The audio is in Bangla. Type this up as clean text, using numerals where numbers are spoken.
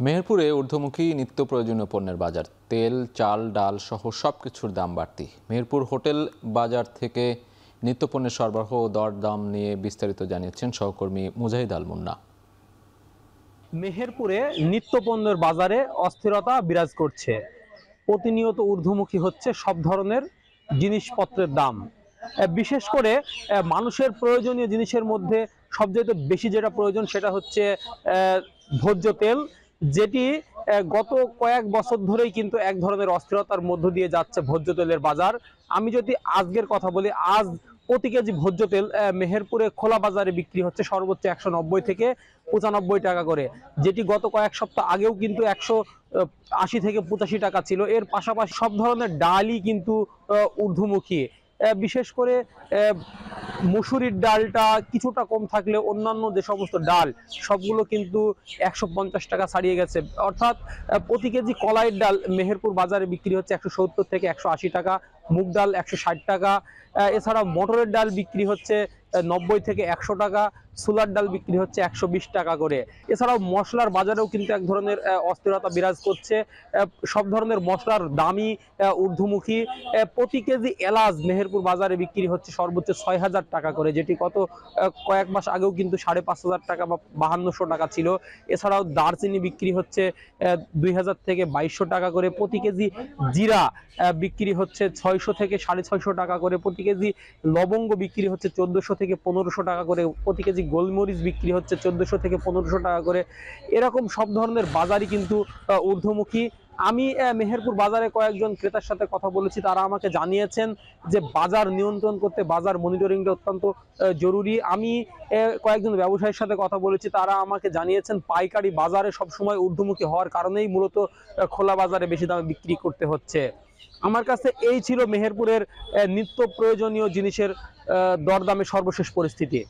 মেহেরপুরে ঊর্ধ্বমুখী নিত্য প্রয়োজনীয় পণ্যের বাজার। তেল, চাল, ডাল সহ সবকিছুর দাম বাড়তি। মেহেরপুর হোটেল বাজার থেকে নিত্যপণ্যের সরবরাহ ও দরদাম নিয়ে বিস্তারিত জানিয়েছেন সহকর্মী মুজাহিদ আল মুন্না। মেহেরপুরে নিত্যপণ্যের বাজারে অস্থিরতা বিরাজ করছে। প্রতিনিয়ত ঊর্ধ্বমুখী হচ্ছে সব ধরনের জিনিসপত্রের দাম। বিশেষ করে মানুষের প্রয়োজনীয় জিনিসের মধ্যে সবচেয়ে বেশি যেটা প্রয়োজন সেটা হচ্ছে ভোজ্য তেল, যেটি গত কয়েক বছর ধরেই কিন্তু এক ধরনের অস্থিরতার মধ্য দিয়ে যাচ্ছে ভোজ্য তেলের বাজার। আমি যদি আজকের কথা বলি, আজ প্রতি কেজি ভোজ্য তেল মেহেরপুরে খোলা বাজারে বিক্রি হচ্ছে সর্বোচ্চ 190 থেকে 95 টাকা করে, যেটি গত কয়েক সপ্তাহ আগেও কিন্তু 180 থেকে 85 টাকা ছিল। এর পাশাপাশি সব ধরনের ডালই কিন্তু ঊর্ধ্বমুখী। বিশেষ করে মসুরির ডালটা কিছুটা কম থাকলে অন্যান্য যে সমস্ত ডাল সবগুলো কিন্তু 150 টাকা ছাড়িয়ে গেছে। অর্থাৎ প্রতি কেজি কলাইয়ের ডাল মেহেরপুর বাজারে বিক্রি হচ্ছে 170 থেকে 180 টাকা, মুগ ডাল 160 টাকা, এছাড়া মটরের ডাল বিক্রি হচ্ছে 90 থেকে 100 টাকা, ছোলার ডাল বিক্রি হচ্ছে 120 টাকা করে। এছাড়াও মশলার বাজারেও কিন্তু এক ধরনের অস্থিরতা বিরাজ করছে। সব ধরনের মশলার দামই ঊর্ধ্বমুখী। প্রতি কেজি এলাচ মেহেরপুর বাজারে বিক্রি হচ্ছে সর্বোচ্চ 6000 টাকা করে, যেটি গত কয়েক মাস আগেও কিন্তু 5500 টাকা বা 5200 টাকা ছিল। এছাড়াও দারচিনি বিক্রি হচ্ছে 2000 থেকে 2200 টাকা করে। প্রতি কেজি জিরা বিক্রি হচ্ছে 600 থেকে 650 টাকা করে। প্রতি কেজি লবঙ্গ বিক্রি হচ্ছে 1400 থেকে 1500 টাকা করে। প্রতি কেজি গোলমরিচ বিক্রি হচ্ছে 1400 থেকে 1500 টাকা করে। এরকম সব ধরনের বাজারই কিন্তু ঊর্ধ্বমুখী। আমি মেহেরপুর বাজারে কয়েকজন ক্রেতার সাথে কথা বলেছি, তারা আমাকে জানিয়েছেন যে বাজার নিয়ন্ত্রণ করতে বাজার মনিটরিংটা অত্যন্ত জরুরি। আমি কয়েকজন ব্যবসায়ীর সাথে কথা বলেছি, তারা আমাকে জানিয়েছেন পাইকারি বাজারে সবসময় ঊর্ধ্বমুখী হওয়ার কারণেই মূলত খোলা বাজারে বেশি দামে বিক্রি করতে হচ্ছে। আমার কাছে এই ছিল মেহেরপুরের নিত্য প্রয়োজনীয় জিনিসের দরদামের সর্বশেষ পরিস্থিতি।